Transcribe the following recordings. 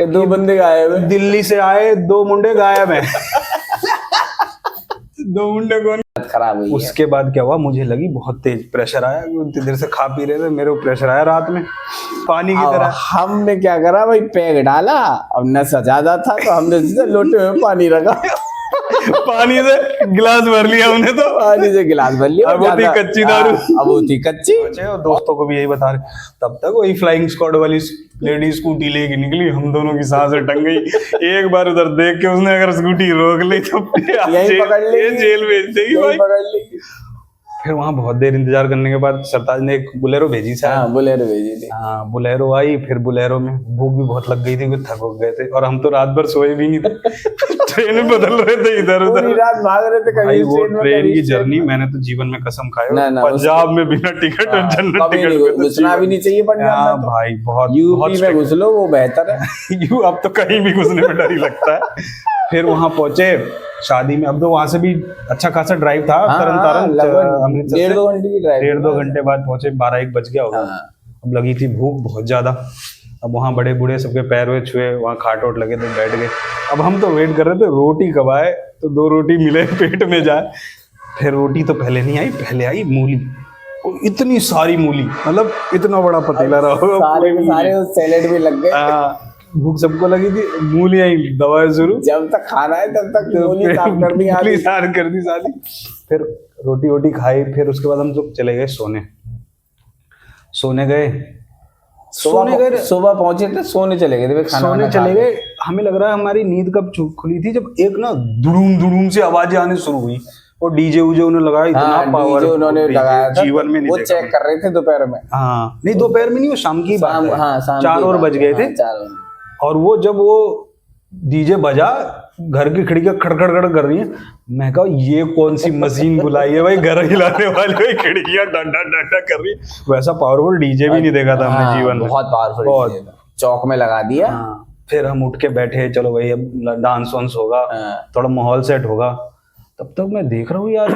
कि 2 बंदे गायब है। दिल्ली से आए 2 मुंडे गायब हैं। 2 मुंडे कौन? खराब हुई है। उसके बाद क्या हुआ, मुझे लगी बहुत तेज प्रेशर आया, उतनी देर से खा पी रहे थे, मेरे को प्रेशर आया रात में पानी की अब तरह। हमने क्या करा भाई, पैक डाला, अब नशा ज्यादा था तो हमने सीधे लोटे में पानी रखा। पानी से गिलास भर लिया हमने तो। पानी से गिलास भर लिया। अब वो थी कच्ची दारू। अब वो थी कच्ची। और दोस्तों को भी यही बता रहे, तब तक वही फ्लाइंग स्क्वाड वाली लेडी स्कूटी लेके निकली, हम दोनों की सांसें टंग गई। एक बार उधर देख के उसने अगर स्कूटी रोक ली तो यही पकड़ लेगी, जेल भेज देगी भाई। पकड़ लेगी। फिर वहां बहुत देर इंतजार करने के बाद सरताज ने एक बुलेरो भेजी शायद। हाँ, बुलेरो भेजी थी। हाँ, बुलेरो आई। फिर बुलेरो में भूख भी बहुत लग गई थी, कुछ थक गए थे, और हम तो रात भर सोए भी नहीं थे। ट्रेन में बदल रहे थे इधर उधर, पूरी रात भाग रहे थे। भाई वो ट्रेन की जर्नी मैंने तो जीवन में कसम खाई, पंजाब में बिना टिकट और जनरल टिकट घुसना भी नहीं चाहिए पंजाब में। भाई बहुत यूपी में घुस लो, वो बेहतर है। अब तो कहीं भी घुसने में डर ही लगता है। फिर वहां पहुंचे शादी में, अब तो वहां से भी अच्छा खासा ड्राइव था, तरन अमृतसर से 1.5 घंटे की ड्राइव, 1.5-2 घंटे बाद पहुंचे, 12-1 बज गया होगा। अब लगी थी भूख बहुत ज्यादा। अब वहाँ बड़े बूढ़े सबके पैर वे छुए, वहाँ खाट वोट लगे थे, बैठ गए। अब हम तो वेट कर रहे थे रोटी कब आए, तो 2 रोटी मिले पेट में जाए। फिर रोटी तो पहले नहीं आई, पहले आई मूली, इतनी सारी मूली, मतलब इतना बड़ा पतीला रहा, सारे सैलेड भी लग गए। भूख सबको लगी थी, मूली आई, दवाई शुरू। जब तक खाना है तब तक मूली साफ कर दी, मूली साफ कर दी सारी। फिर रोटी वोटी खाई, फिर उसके बाद हम लोग चले गए सोने गए। सुबह पहुंचे थे, सोने चले गए थे, सोने चले गए। हमें लग रहा है हमारी नींद कब खुली थी, जब एक ना दुड़ूम दुड़ूम से आवाजें आने शुरू हुई, और डीजे उजे उन्होंने लगाया, इतना पावर उन्होंने लगाया था, जीवन में नहीं वो चेक कर रहे थे दोपहर में। हाँ नहीं, दोपहर में नहीं, वो शाम की बात है। हाँ, 4 और बज गए थे। और वो जब वो डीजे बजा, घर की खिड़कियां खड़खड़ कर रही हैं, मैं कहा ये कौन सी मशीन बुलाई है भाई, घर हिलाने वाली, भाई खिड़कियां डंडा कर रही है। वैसा पावरफुल डीजे भी नहीं देखा था हमने जीवन में, बहुत पावरफुल, बहुत चौक में लगा दिया। फिर हम उठ के बैठे, चलो भाई अब डांस वांस होगा, थोड़ा माहौल सेट होगा। तब तक मैं देख रहा हूँ यार,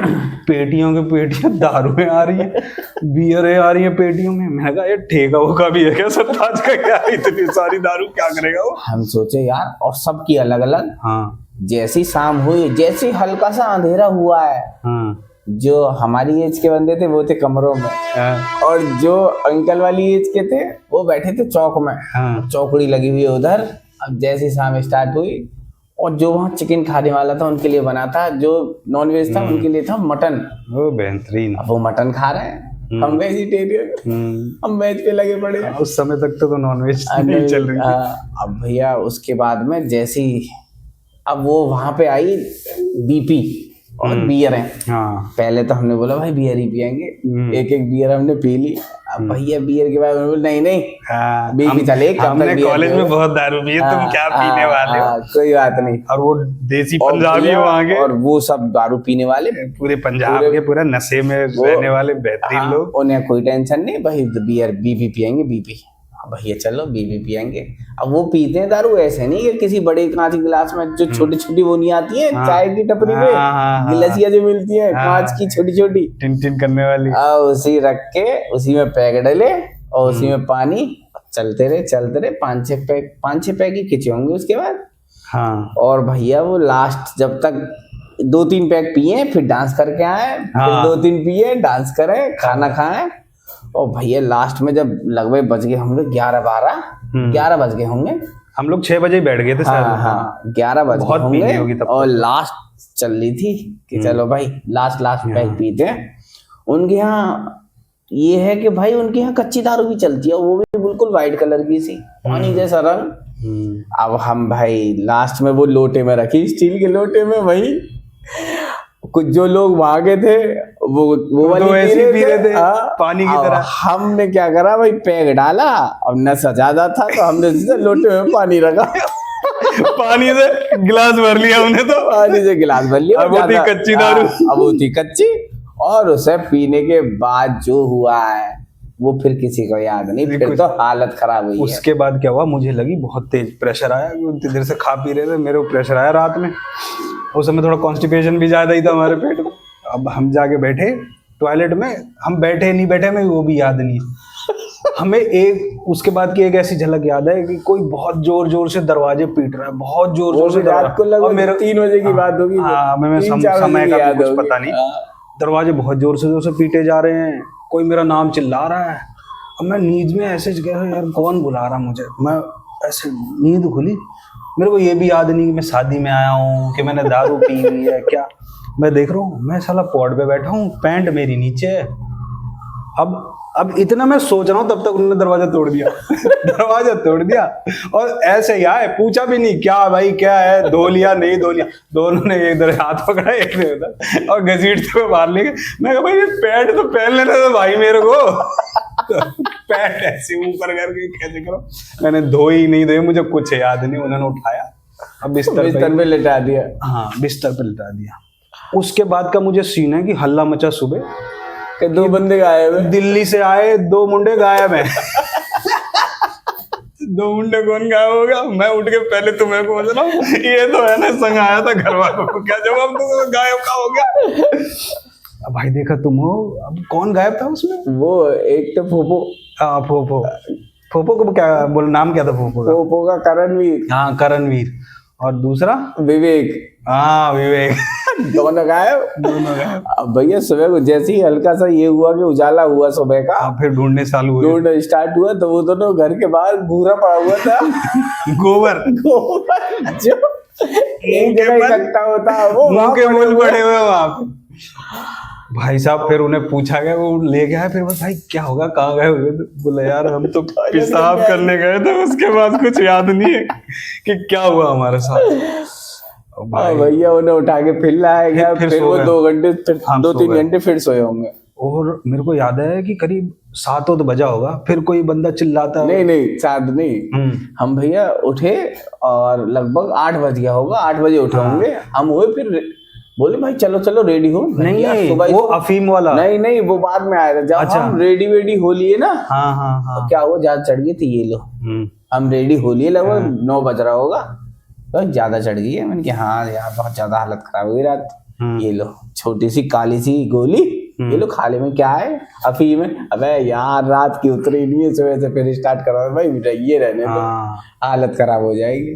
पेटियों के पेटियां दारुएं आ रही है, बियरें आ रही है पेटियों में। मैंने कहा ये ठेका वोका भी है क्या सरताज का, क्या इतनी सारी दारू क्या करेगा वो। हम सोचे यार, और सबकी अलग अलग। हाँ, जैसी शाम हुई, जैसी हल्का सा अंधेरा हुआ है, जो हमारी एज के बंदे थे वो थे कमरों में, और जो अंकल वाली एज के थे वो बैठे थे चौक में। चौकड़ी लगी हुई है उधर। अब जैसी शाम स्टार्ट हुई, और जो वहाँ चिकन खाने वाला था उनके लिए बना था, जो नॉन वेज था उनके लिए था मटन। वो बेहतरीन। अब वो मटन खा रहे हैं, हम वेजिटेरियन, हम वेज पे लगे पड़े। उस समय तक तो नॉन वेज नहीं चल रही थी। अब भैया उसके बाद में जैसी, अब वो वहां पे आई बीपी और बियर है। पहले तो हमने बोला भाई बियर ही पियेंगे, एक एक बियर हमने पी ली। अब भैया बियर के बाद बोले नहीं बीपी चले, हमने कॉलेज में बहुत दारू पी, तुम क्या पीने वाले हो। कोई बात नहीं। और वो देसी पंजाबी वहाँ के, और वो सब दारू पीने वाले, पूरे पंजाब के पूरे नशे में रहने वाले बेहतरीन लोग। उन्हें कोई टेंशन नहीं, भाई बियर बीपी पियेंगे, बीपी भैया चलो बीपी पियेंगे। अब वो पीते हैं दारू ऐसे नहीं कि किसी बड़े कांच की गिलास में, जो छोटी छोटी वो नहीं आती है चाय की टपरी में गिलासियां जो मिलती है कांच की छोटी छोटी टिन टिन करने वाली, उसी रख के उसी में पैक डाले और उसी में पानी, चलते रहे 5-6 पैक ही खिंचे होंगे उसके बाद। और भैया वो लास्ट जब तक 2-3 पैक पिए, फिर डांस करके आए, फिर 2-3 पिए, डांस करें, खाना खाएं। और भैया लास्ट में जब लगभग बज गए होंगे 11 बज गए होंगे, हम लोग 6 बजे बैठ गए थे। 11 बज गए होंगे, और लास्ट चल रही थी कि चलो भाई लास्ट पैक पीते हैं। उनके यहाँ ये है कि भाई उनके यहाँ कच्ची दारू भी चलती है, वो भी बिल्कुल व्हाइट कलर की सी, पानी जैसा रंग। अब हम भाई लास्ट में वो लोटे में रखी, स्टील के लोटे में। भाई कुछ जो लोग वहां गए थे वो वाली तो ऐसे पी रहे थे पानी की तरह। हमने क्या करा भाई, पैक डाला, अब नशा ज्यादा था तो हमने सीधे लोटे में पानी रखा। पानी से गिलास भर लिया हमने तो, पानी से गिलास भर लिया। अब वो थी कच्ची दारू, अब वो थी कच्ची। और उसे पीने के बाद जो हुआ है वो फिर किसी को याद नहीं, फिर तो हालत खराब हुई। उसके बाद क्या हुआ, मुझे लगी बहुत तेज प्रेशर आया, उतनी देर से खा पी रहे थे, मेरे को प्रेशर आया रात में। उस समय थोड़ा कॉन्स्टिपेशन भी ज्यादा ही था हमारे पेट में। अब हम जाके बैठे टॉयलेट में, हम बैठे नहीं बैठे में वो भी याद नहीं। हमें एक उसके बाद की एक ऐसी झलक याद है कि कोई बहुत जोर जोर से दरवाजे पीट रहा है, बहुत जोर जोर से रात को लगभग 3 बजे की बात होगी। हाँ, हमें समय का भी कुछ पता नहीं। दरवाजे बहुत जोर से पीटे जा रहे हैं, कोई मेरा नाम चिल्ला रहा है। अब मैं नींद में ऐसे गया, यार कौन बुला रहा मुझे। मैं ऐसे नींद खुली, मेरे को ये भी याद नहीं कि मैं शादी में आया हूँ, कि मैंने दारू पी हुई है क्या। मैं देख रहा हूँ मैं साला पॉड पे बैठा हूँ, पैंट मेरी नीचे है। अब इतना मैं सोच रहा हूँ, तब तक उन्होंने दरवाजा तोड़ दिया। दरवाजा तोड़ दिया और ऐसे ही आए, पूछा भी नहीं क्या भाई क्या है, धो लिया नहीं धो लिया। दोनों ने एक इधर हाथ पकड़ा, एक ने उधर, और घसीटते हुए बाहर ले गए। मैं कहा भाई ये पैंट तो पहन लेना था भाई मेरे को। तो पैंट ऐसे ऊपर करके कैसे करो, मैंने धोई नहीं धोई, मुझे कुछ याद नहीं। उन्होंने उठाया, अब बिस्तर पे लिटा दिया। हाँ, बिस्तर पे लिटा दिया। उसके बाद का मुझे सीन है कि हल्ला मचा सुबह कि 2 बंदे गायब है, दिल्ली से आए 2 मुंडे गायब हैं। 2 मुंडे कौन गायब हो गया? मैं उठ के पहले तुम्हें पहुंच रहा हूँ, ये तो है ना संग आया था घर वालों को, क्या जवाब दूंगा, गायब का हो गया। अब भाई देखा तुम हो, अब कौन गायब था उसमें? वो एक तो फोफो। हाँ, फोफो को क्या बोल, नाम क्या था फोफो का? फोफो का करणवीर। हाँ, करणवीर। और दूसरा विवेक। हाँ, विवेक। दोनों गायब। अब भैया सुबह को जैसे ही हल्का सा ये हुआ कि उजाला हुआ सुबह का, फिर ढूंढने ढूंढना स्टार्ट हुआ, तो वो दोनों घर के बाहर भूरा पड़ा हुआ था। गोबर जो एक जगह इकट्ठा होता, वो मुंह के बोल पड़े हुए वहां। भाई साहब फिर उन्हें पूछा गया, वो ले गया। फिर भाई क्या होगा, कहाँ गए हुए? बोला यार हम तो पेशाब करने गए थे, उसके बाद कुछ याद नहीं है कि क्या हुआ हमारे साथ। भैया उन्हें उठा के फिर लाया गया। फिर वो 2 घंटे, फिर 2-3 घंटे फिर सोए होंगे। और मेरे को याद है कि करीब 7 बजा होगा, फिर कोई बंदा चिल्लाता। नहीं 7 नहीं, हम भैया उठे और लगभग 8 बज गया होगा, 8 बजे उठे होंगे हम। हुए फिर बोले भाई चलो रेडी हो। नहीं वो अफीम वाला नहीं वो बाद में आया था। जब अच्छा। हम रेडी हो लिए ना, हाँ। तो क्या हुआ, ज्यादा चढ़ गई थी ये लो। हम रेडी हो लिए, लगभग 9 बज रहा होगा, तो ज्यादा चढ़ गई है। मैंने कहा हाँ यार बहुत ज्यादा हालत खराब हुई रात। ये लो छोटी सी काली सी गोली, ये लो खाले में क्या है, अफीम है। अबे यार रात की उतरी नहीं है, सुबह से फिर स्टार्ट करा भाई, ये रहने दो, हालत खराब हो जाएगी।